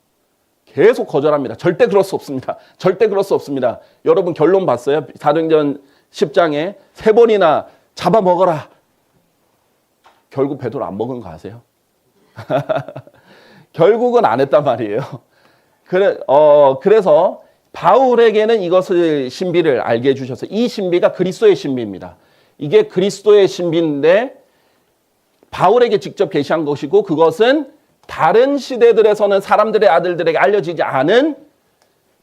계속 거절합니다. 절대 그럴 수 없습니다. 절대 그럴 수 없습니다. 여러분 결론 봤어요? 사도행전 10장에 3번이나 잡아먹어라. 결국 베드로 안 먹은 거 아세요? 결국은 안 했단 말이에요. 그래서 바울에게는 이것을 신비를 알게 해주셔서 이 신비가 그리스도의 신비입니다. 이게 그리스도의 신비인데 바울에게 직접 계시한 것이고 그것은 다른 시대들에서는 사람들의 아들들에게 알려지지 않은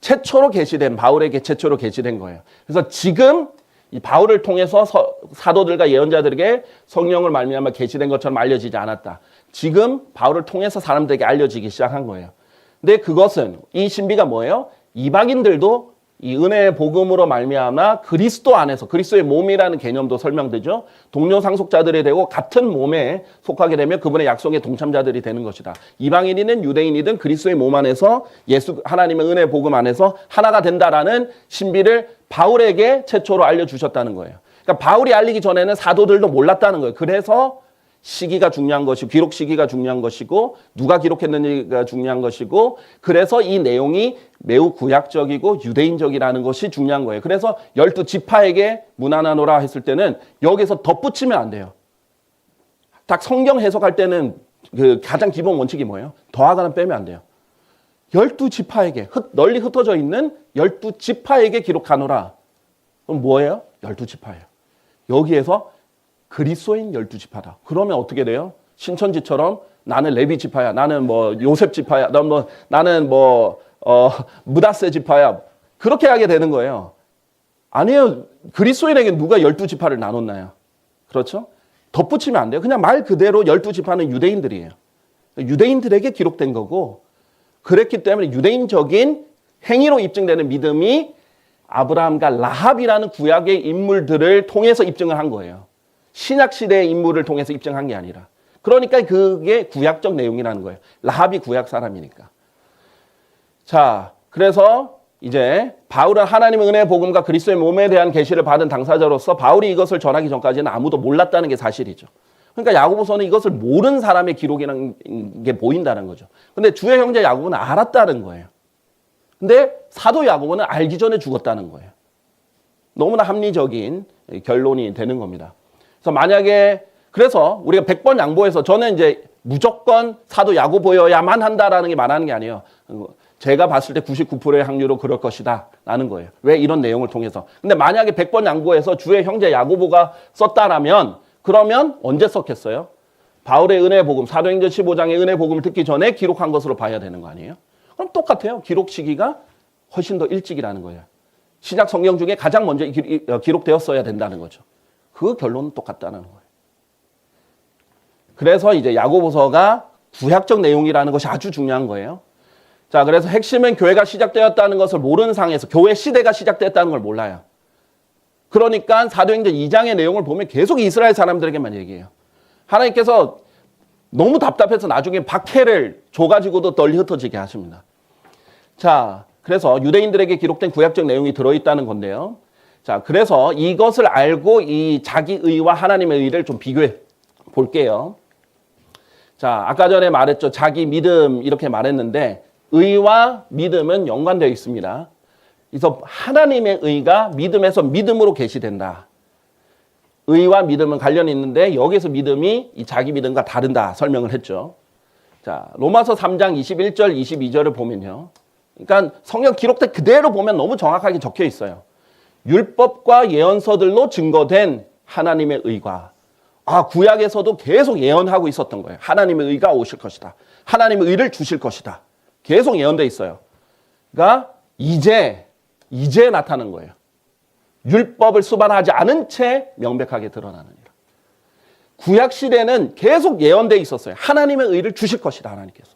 최초로 계시된, 바울에게 최초로 계시된 거예요. 그래서 지금 이 바울을 통해서 사도들과 예언자들에게 성령을 말미암아 계시된 것처럼 알려지지 않았다. 지금 바울을 통해서 사람들에게 알려지기 시작한 거예요. 근데 그것은, 이 신비가 뭐예요? 이방인들도 이 은혜의 복음으로 말미암아 그리스도 안에서, 그리스도의 몸이라는 개념도 설명되죠. 동료 상속자들이 되고 같은 몸에 속하게 되면 그분의 약속의 동참자들이 되는 것이다. 이방인이든 유대인이든 그리스도의 몸 안에서 예수, 하나님의 은혜의 복음 안에서 하나가 된다라는 신비를 바울에게 최초로 알려주셨다는 거예요. 그러니까 바울이 알리기 전에는 사도들도 몰랐다는 거예요. 그래서 시기가 중요한 것이고, 기록 시기가 중요한 것이고, 누가 기록했는지가 중요한 것이고, 그래서 이 내용이 매우 구약적이고 유대인적이라는 것이 중요한 거예요. 그래서 12지파에게 문안하노라 했을 때는 여기서 덧붙이면 안 돼요. 딱 성경 해석할 때는 그 가장 기본 원칙이 뭐예요? 더하거나 빼면 안 돼요. 12지파에게, 널리 흩어져 있는 12지파에게 기록하노라. 그럼 뭐예요? 12지파예요. 여기에서 그리스도인 12지파다. 그러면 어떻게 돼요? 신천지처럼 나는 레위 지파야, 나는 뭐 요셉 지파야, 나는 무다세 지파야. 그렇게 하게 되는 거예요. 아니에요. 그리스도인에게 누가 12지파를 나눴나요? 그렇죠? 덧붙이면 안 돼요. 그냥 말 그대로 12지파는 유대인들이에요. 유대인들에게 기록된 거고, 그랬기 때문에 유대인적인 행위로 입증되는 믿음이 아브라함과 라합이라는 구약의 인물들을 통해서 입증을 한 거예요. 신약 시대의 인물을 통해서 입증한 게 아니라. 그러니까 그게 구약적 내용이라는 거예요. 라합이 구약 사람이니까. 자, 그래서 이제 바울은 하나님의 은혜의 복음과 그리스도의 몸에 대한 계시를 받은 당사자로서 바울이 이것을 전하기 전까지는 아무도 몰랐다는 게 사실이죠. 그러니까 야고보서는 이것을 모르는 사람의 기록이라는 게 보인다는 거죠. 근데 주의 형제 야고보는 알았다는 거예요. 근데 사도 야고보는 알기 전에 죽었다는 거예요. 너무나 합리적인 결론이 되는 겁니다. 그래서 만약에, 그래서 우리가 100번 양보해서, 저는 이제 무조건 사도 야고보여야만 한다라는 게 말하는 게 아니에요. 제가 봤을 때 99%의 확률로 그럴 것이다 라는 거예요. 왜? 이런 내용을 통해서. 근데 만약에 100번 양보해서 주의 형제 야고보가 썼다라면, 그러면 언제 썼겠어요? 바울의 은혜의 복음, 사도행전 15장의 은혜의 복음을 듣기 전에 기록한 것으로 봐야 되는 거 아니에요? 그럼 똑같아요. 기록 시기가 훨씬 더 일찍이라는 거예요. 신약 성경 중에 가장 먼저 기록되었어야 된다는 거죠. 그 결론은 똑같다는 거예요. 그래서 이제 야고보서가 구약적 내용이라는 것이 아주 중요한 거예요. 자, 그래서 핵심은 교회가 시작되었다는 것을 모르는 상황에서 교회 시대가 시작됐다는 걸 몰라요. 그러니까 사도행전 2장의 내용을 보면 계속 이스라엘 사람들에게만 얘기해요. 하나님께서 너무 답답해서 나중에 박해를 줘가지고도 널리 흩어지게 하십니다. 자, 그래서 유대인들에게 기록된 구약적 내용이 들어있다는 건데요. 자, 그래서 이것을 알고 이 자기 의와 하나님의 의를 좀 비교해 볼게요. 자, 아까 전에 말했죠. 자기 믿음 이렇게 말했는데 의와 믿음은 연관되어 있습니다. 그래서 하나님의 의가 믿음에서 믿음으로 계시된다. 의와 믿음은 관련이 있는데 여기서 믿음이 이 자기 믿음과 다른다 설명을 했죠. 자, 로마서 3장 21절 22절을 보면요. 그러니까 성경 기록된 그대로 보면 너무 정확하게 적혀 있어요. 율법과 예언서들로 증거된 하나님의 의가, 구약에서도 계속 예언하고 있었던 거예요. 하나님의 의가 오실 것이다. 하나님의 의를 주실 것이다. 계속 예언돼 있어요. 그러니까 이제 나타난 거예요. 율법을 수반하지 않은 채 명백하게 드러나느니라. 구약 시대는 계속 예언돼 있었어요. 하나님의 의를 주실 것이다. 하나님께서.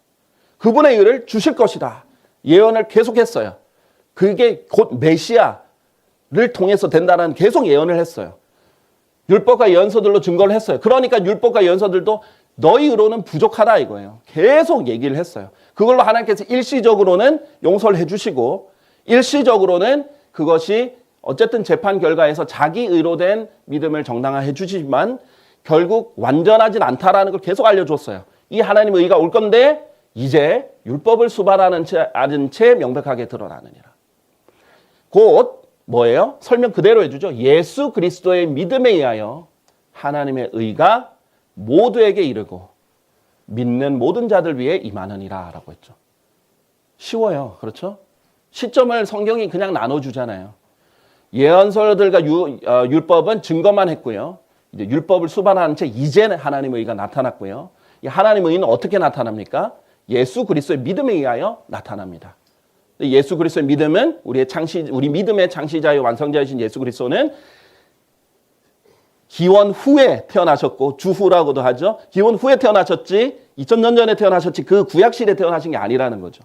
그분의 의를 주실 것이다. 예언을 계속했어요. 그게 곧 메시아를 통해서 된다는 계속 예언을 했어요. 율법과 예언서들로 증거를 했어요. 그러니까 율법과 예언서들도 너희 의로는 부족하다 이거예요. 계속 얘기를 했어요. 그걸로 하나님께서 일시적으로는 용서를 해주시고 일시적으로는 그것이 어쨌든 재판 결과에서 자기 의로 된 믿음을 정당화해 주시지만 결국 완전하진 않다라는 걸 계속 알려줬어요. 이 하나님의 의가 올 건데 이제 율법을 수반하는 채 명백하게 드러나느니라. 곧 뭐예요? 설명 그대로 해주죠. 예수 그리스도의 믿음에 의하여 하나님의 의가 모두에게 이르고 믿는 모든 자들 위해 임하느니라 라고 했죠. 쉬워요. 그렇죠? 시점을 성경이 그냥 나눠주잖아요. 예언서들과 율법은 증거만 했고요. 이제 율법을 수반하는 채 이제 하나님의 의가 나타났고요. 이 하나님의 의는 어떻게 나타납니까? 예수 그리스도의 믿음에 의하여 나타납니다. 예수 그리스도의 믿음은 우리 믿음의 창시자요 완성자이신 예수 그리스도는 기원 후에 태어나셨고 주후라고도 하죠. 기원 후에 태어나셨지 2000년 전에 태어나셨지 그 구약시대에 태어나신 게 아니라는 거죠.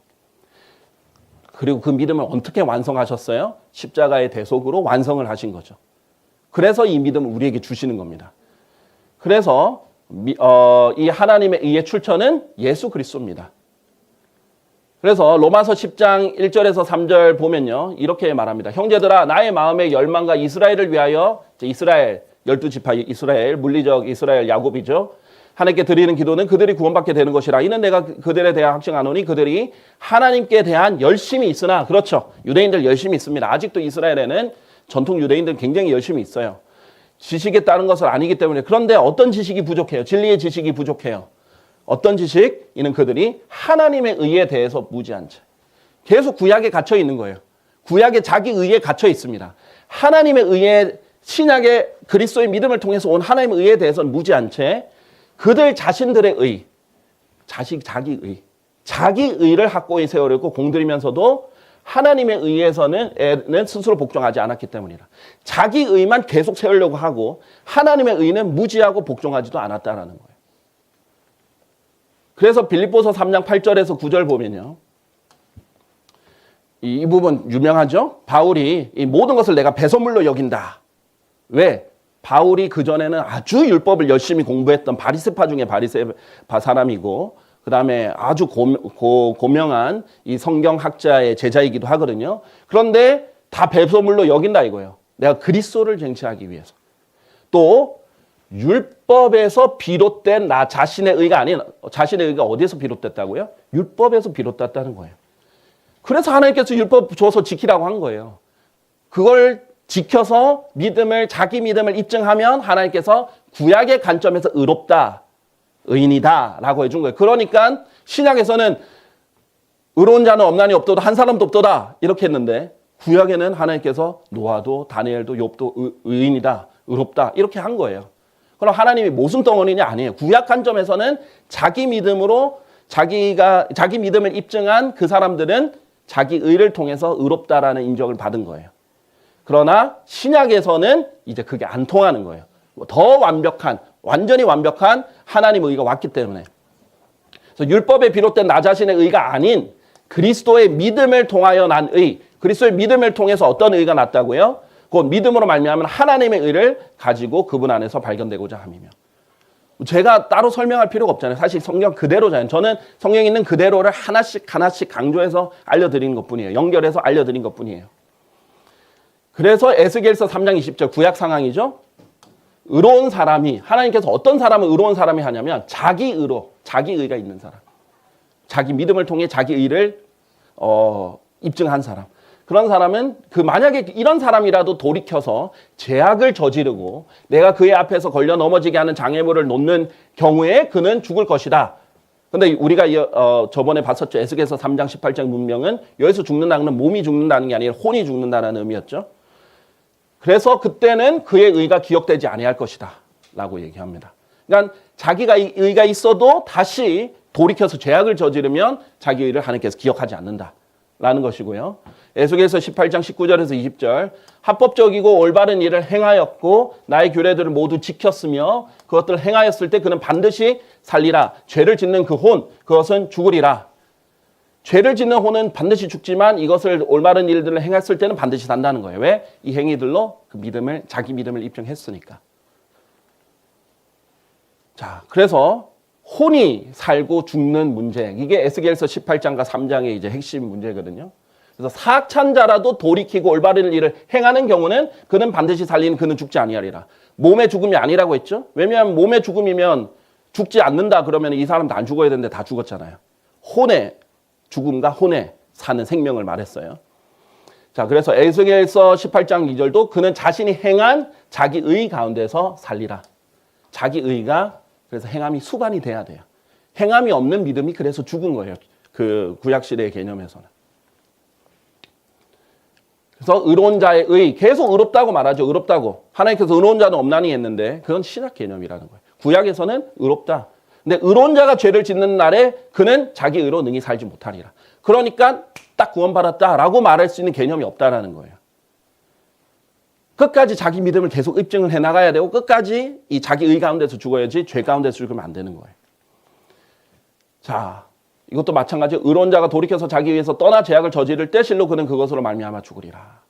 그리고 그 믿음을 어떻게 완성하셨어요? 십자가의 대속으로 완성을 하신 거죠. 그래서 이 믿음을 우리에게 주시는 겁니다. 그래서 이 하나님의 의의 출처는 예수 그리스도입니다. 그래서 로마서 10장 1절에서 3절 보면요. 이렇게 말합니다. 형제들아 나의 마음의 열망과 이스라엘을 위하여 이스라엘 12지파 이스라엘 물리적 이스라엘 야곱이죠. 하나님께 드리는 기도는 그들이 구원받게 되는 것이라. 이는 내가 그들에 대한 확증하노니 그들이 하나님께 대한 열심이 있으나 그렇죠. 유대인들 열심이 있습니다. 아직도 이스라엘에는 전통 유대인들 굉장히 열심이 있어요. 지식에 따른 것을 아니기 때문에. 그런데 어떤 지식이 부족해요? 진리의 지식이 부족해요. 어떤 지식? 이는 그들이 하나님의 의에 대해서 무지한 채 계속 구약에 갇혀 있는 거예요. 구약에 자기 의에 갇혀 있습니다. 하나님의 의에 신약의 그리스도의 믿음을 통해서 온 하나님의 의에 대해서는 무지한 채 그들 자신들의 의, 자기 의를 확고히 세우려고 공들이면서도 하나님의 의에서는 스스로 복종하지 않았기 때문이라. 자기 의만 계속 세우려고 하고 하나님의 의는 무지하고 복종하지도 않았다라는 거예요. 그래서 빌립보서 3장 8절에서 9절 보면요. 이 부분 유명하죠? 바울이 이 모든 것을 내가 배설물로 여긴다. 왜? 바울이 그전에는 아주 율법을 열심히 공부했던 바리새파 중에 바리새파 사람이고 그 다음에 아주 고명한 이 성경학자의 제자이기도 하거든요. 그런데 다 배설물로 여긴다 이거예요. 내가 그리스도를 쟁취하기 위해서. 또 율법에서 비롯된 나 자신의 의가 아닌 자신의 의가 어디에서 비롯됐다고요? 율법에서 비롯됐다는 거예요. 그래서 하나님께서 율법 줘서 지키라고 한 거예요. 그걸 지켜서 자기 믿음을 입증하면 하나님께서 구약의 관점에서 의롭다, 의인이다 라고 해준 거예요. 그러니까 신약에서는 의로운 자는 없나니 없도다 한 사람도 없도다 이렇게 했는데 구약에는 하나님께서 노아도 다니엘도 욥도 의인이다, 의롭다 이렇게 한 거예요. 그럼 하나님이 모순덩어리냐? 아니에요. 구약 관점에서는 자기 믿음으로 자기 믿음을 입증한 그 사람들은 자기 의를 통해서 의롭다라는 인정을 받은 거예요. 그러나 신약에서는 이제 그게 안 통하는 거예요. 더 완전히 완벽한 하나님의 의가 왔기 때문에. 그래서 율법에 비롯된 나 자신의 의가 아닌 그리스도의 믿음을 통하여 난 의, 그리스도의 믿음을 통해서 어떤 의가 났다고요? 그 믿음으로 말미암은 하나님의 의를 가지고 그분 안에서 발견되고자 함이며. 제가 따로 설명할 필요가 없잖아요. 사실 성경 그대로잖아요. 저는 성경에 있는 그대로를 하나씩 강조해서 알려드리는 것뿐이에요. 연결해서 알려드린 것뿐이에요. 그래서 에스겔서 3장 20절 구약 상황이죠. 의로운 사람이 하나님께서 어떤 사람을 의로운 사람이 하냐면 자기 의가 있는 사람. 자기 믿음을 통해 자기 의를 입증한 사람. 그런 사람은 만약에 이런 사람이라도 돌이켜서 죄악을 저지르고 내가 그의 앞에서 걸려 넘어지게 하는 장애물을 놓는 경우에 그는 죽을 것이다. 근데 우리가 저번에 봤었죠. 에스겔서 3장 18장 문명은 여기서 죽는다는 건 몸이 죽는다는 게 아니라 혼이 죽는다는 의미였죠. 그래서 그때는 그의 의가 기억되지 아니할 것이다 라고 얘기합니다. 그러니까 자기가 의가 있어도 다시 돌이켜서 죄악을 저지르면 자기 의를 하나님께서 기억하지 않는다라는 것이고요. 에스겔서 18장 19절에서 20절 합법적이고 올바른 일을 행하였고 나의 규례들을 모두 지켰으며 그것들을 행하였을 때 그는 반드시 살리라. 죄를 짓는 그 혼 그것은 죽으리라. 죄를 짓는 혼은 반드시 죽지만 이것을 올바른 일들을 행했을 때는 반드시 산다는 거예요. 왜? 이 행위들로 자기 믿음을 입증했으니까. 자, 그래서 혼이 살고 죽는 문제. 이게 에스겔서 18장과 3장의 이제 핵심 문제거든요. 그래서 사악찬자라도 돌이키고 올바른 일을 행하는 경우는 그는 반드시 살리는 그는 죽지 아니하리라. 몸의 죽음이 아니라고 했죠. 왜냐하면 몸의 죽음이면 죽지 않는다 그러면 이 사람도 안 죽어야 되는데 다 죽었잖아요. 혼의 죽음과 혼에 사는 생명을 말했어요. 자, 그래서 에스겔서 18장 2절도 그는 자신이 행한 자기 의 가운데서 살리라. 자기 의가 그래서 행함이 수반이 돼야 돼요. 행함이 없는 믿음이 그래서 죽은 거예요. 그 구약시대의 개념에서는. 그래서 의로운 자의 의, 계속 의롭다고 말하죠. 의롭다고. 하나님께서 의로운 자는 없나니 했는데 그건 신약 개념이라는 거예요. 구약에서는 의롭다. 근데 의로운 자가 죄를 짓는 날에 그는 자기 의로 능히 살지 못하리라. 그러니까 딱 구원받았다라고 말할 수 있는 개념이 없다라는 거예요. 끝까지 자기 믿음을 계속 입증을 해나가야 되고 끝까지 이 자기 의 가운데서 죽어야지 죄 가운데서 죽으면 안 되는 거예요. 자, 이것도 마찬가지로 의로운 자가 돌이켜서 자기 위해서 떠나 죄악을 저지를 때 실로 그는 그것으로 말미암아 죽으리라.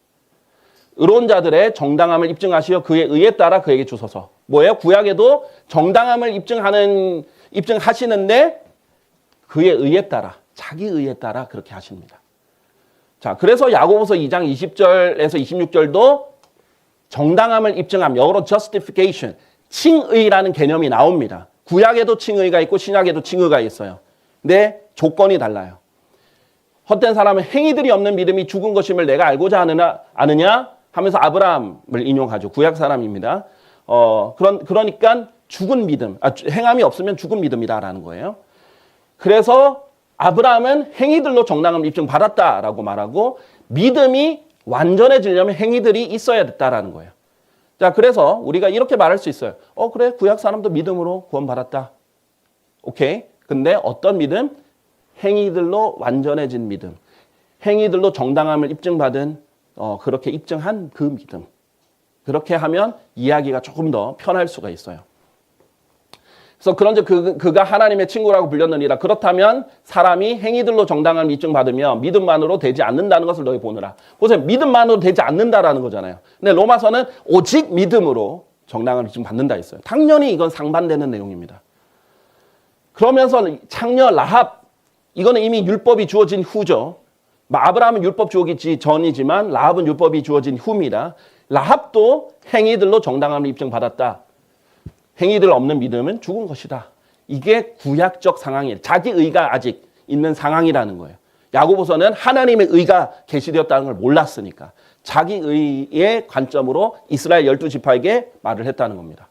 의로운 자들의 정당함을 입증하시어 그의 의에 따라 그에게 주소서. 뭐예요? 구약에도 정당함을 입증하시는데 그의 의에 따라, 자기 의에 따라 그렇게 하십니다. 자, 그래서 야고보서 2장 20절에서 26절도 정당함을 입증함, 영어로 justification, 칭의라는 개념이 나옵니다. 구약에도 칭의가 있고 신약에도 칭의가 있어요. 근데 조건이 달라요. 헛된 사람은 행위들이 없는 믿음이 죽은 것임을 내가 알고자 아느냐 하면서 아브라함을 인용하죠. 구약 사람입니다. 그러니까 죽은 믿음, 행함이 없으면 죽은 믿음이다라는 거예요. 그래서 아브라함은 행위들로 정당함을 입증받았다라고 말하고 믿음이 완전해지려면 행위들이 있어야 됐다라는 거예요. 자, 그래서 우리가 이렇게 말할 수 있어요. 그래, 구약 사람도 믿음으로 구원받았다. 오케이. 근데 어떤 믿음? 행위들로 완전해진 믿음. 행위들로 정당함을 입증받은, 그렇게 입증한 그 믿음. 그렇게 하면 이야기가 조금 더 편할 수가 있어요. 그래서 그런즉 그가 하나님의 친구라고 불렸느니라. 그렇다면 사람이 행위들로 정당함을 입증받으며 믿음만으로 되지 않는다는 것을 너희 보느라. 보세요. 믿음만으로 되지 않는다라는 거잖아요. 근데 로마서는 오직 믿음으로 정당함을 입증받는다 했어요. 당연히 이건 상반되는 내용입니다. 그러면서 창녀 라합, 이거는 이미 율법이 주어진 후죠. 아브라함은 율법 주어지기 전이지만 라합은 율법이 주어진 후입니다. 라합도 행위들로 정당함을 입증받았다. 행위들 없는 믿음은 죽은 것이다. 이게 구약적 상황이에요. 자기 의가 아직 있는 상황이라는 거예요. 야고보서는 하나님의 의가 계시되었다는 걸 몰랐으니까 자기 의의 관점으로 이스라엘 12지파에게 말을 했다는 겁니다.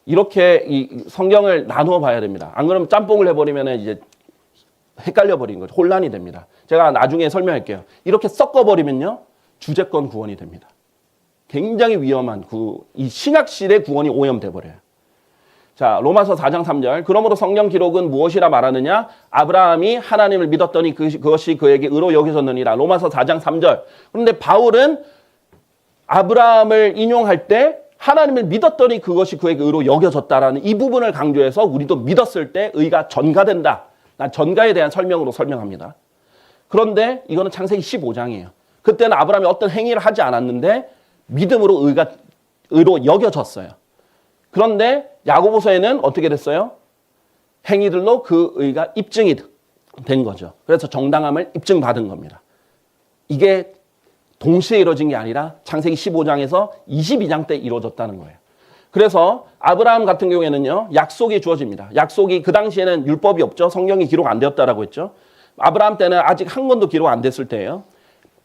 이렇게 이 성경을 나누어 봐야 됩니다. 안 그러면 짬뽕을 해버리면 이제 헷갈려 버린 거죠. 혼란이 됩니다. 제가 나중에 설명할게요. 이렇게 섞어버리면요, 주제권 구원이 됩니다. 굉장히 위험한 이 신약실의 구원이 오염돼 버려요. 자, 로마서 4장 3절. 그러므로 성경 기록은 무엇이라 말하느냐? 아브라함이 하나님을 믿었더니 그것이 그에게 의로 여겨졌느니라. 로마서 4장 3절. 그런데 바울은 아브라함을 인용할 때 하나님을 믿었더니 그것이 그에게 의로 여겨졌다라는 이 부분을 강조해서 우리도 믿었을 때 의가 전가된다. 난 전가에 대한 설명으로 설명합니다. 그런데 이거는 창세기 15장이에요. 그때는 아브라함이 어떤 행위를 하지 않았는데 믿음으로 의로 여겨졌어요. 그런데 야고보서에는 어떻게 됐어요? 행위들로 그 의가 입증이 된 거죠. 그래서 정당함을 입증받은 겁니다. 이게 동시에 이루어진 게 아니라 창세기 15장에서 22장 때 이루어졌다는 거예요. 그래서 아브라함 같은 경우에는요, 약속이 주어집니다. 약속이 그 당시에는 율법이 없죠. 성경이 기록 안 되었다라고 했죠. 아브라함 때는 아직 한 권도 기록 안 됐을 때예요.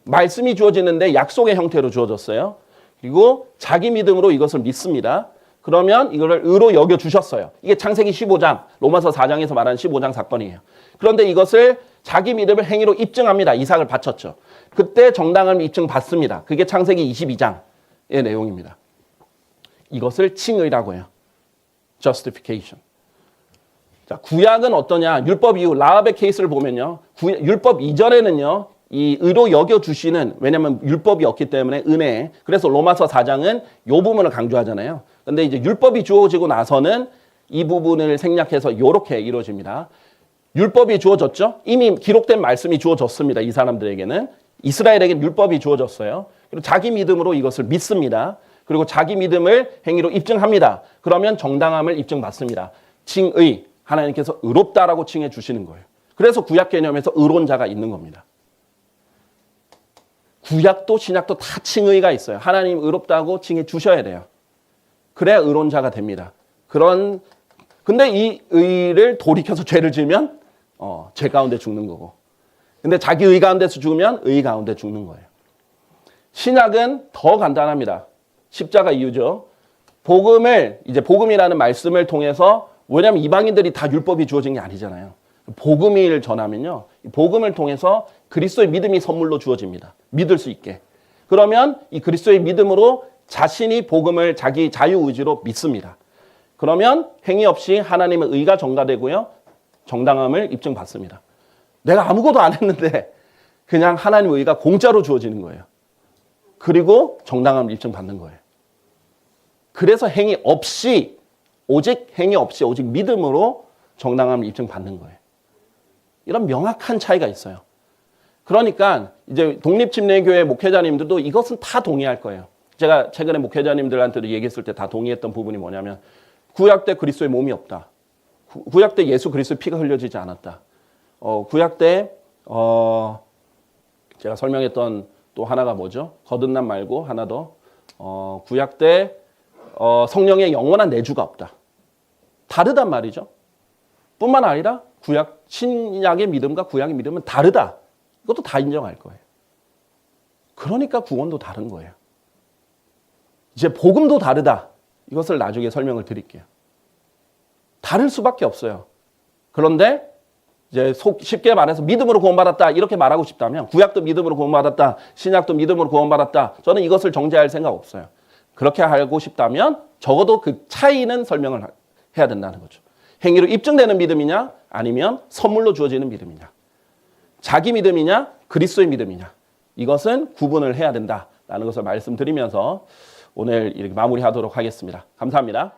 말씀이 주어지는데 약속의 형태로 주어졌어요. 그리고 자기 믿음으로 이것을 믿습니다. 그러면 이거를 의로 여겨주셨어요. 이게 창세기 15장, 로마서 4장에서 말하는 15장 사건이에요. 그런데 이것을 자기 믿음을 행위로 입증합니다. 이삭을 바쳤죠. 그때 정당함을 입증받습니다. 그게 창세기 22장의 내용입니다. 이것을 칭의라고 해요. justification. 자, 구약은 어떠냐? 율법 이후 라합의 케이스를 보면요. 율법 이전에는요, 이 의로 여겨주시는, 왜냐하면 율법이 없기 때문에 은혜. 그래서 로마서 4장은 이 부분을 강조하잖아요. 근데 이제 율법이 주어지고 나서는 이 부분을 생략해서 이렇게 이루어집니다. 율법이 주어졌죠? 이미 기록된 말씀이 주어졌습니다. 이 사람들에게는. 이스라엘에게는 율법이 주어졌어요. 그리고 자기 믿음으로 이것을 믿습니다. 그리고 자기 믿음을 행위로 입증합니다. 그러면 정당함을 입증받습니다. 칭의, 하나님께서 의롭다라고 칭해 주시는 거예요. 그래서 구약 개념에서 의로운 자가 있는 겁니다. 구약도 신약도 다 칭의가 있어요. 하나님 의롭다고 칭해 주셔야 돼요. 그래야 의로운 자가 됩니다. 근데 이 의를 돌이켜서 죄를 지으면 죄 가운데 죽는 거고. 근데 자기 의 가운데서 죽으면 의 가운데 죽는 거예요. 신약은 더 간단합니다. 십자가 이유죠. 복음이라는 말씀을 통해서, 왜냐하면 이방인들이 다 율법이 주어진 게 아니잖아요. 복음을 전하면요, 복음을 통해서 그리스도의 믿음이 선물로 주어집니다. 믿을 수 있게. 그러면 이 그리스도의 믿음으로 자신이 복음을 자기 자유의지로 믿습니다. 그러면 행위 없이 하나님의 의가 전가되고요. 정당함을 입증받습니다. 내가 아무것도 안 했는데 그냥 하나님의 의가 공짜로 주어지는 거예요. 그리고 정당함을 입증받는 거예요. 그래서 행위 없이 오직 믿음으로 정당함을 입증받는 거예요. 이런 명확한 차이가 있어요. 그러니까 이제 독립침례교회 목회자님들도 이것은 다 동의할 거예요. 제가 최근에 목회자님들한테도 얘기했을 때 다 동의했던 부분이 뭐냐면 구약 때 그리스도의 몸이 없다. 구약 때 예수 그리스도의 피가 흘려지지 않았다. 구약 때 제가 설명했던 또 하나가 뭐죠? 거듭남 말고 하나 더 구약 때 성령의 영원한 내주가 없다. 다르단 말이죠. 뿐만 아니라 구약 신약의 믿음과 구약의 믿음은 다르다. 이것도 다 인정할 거예요. 그러니까 구원도 다른 거예요. 이제 복음도 다르다. 이것을 나중에 설명을 드릴게요. 다를 수밖에 없어요. 그런데 이제 쉽게 말해서 믿음으로 구원받았다 이렇게 말하고 싶다면 구약도 믿음으로 구원받았다. 신약도 믿음으로 구원받았다. 저는 이것을 정죄할 생각 없어요. 그렇게 하고 싶다면 적어도 그 차이는 설명을 해야 된다는 거죠. 행위로 입증되는 믿음이냐 아니면 선물로 주어지는 믿음이냐. 자기 믿음이냐 그리스도의 믿음이냐. 이것은 구분을 해야 된다라는 것을 말씀드리면서 오늘 이렇게 마무리하도록 하겠습니다. 감사합니다.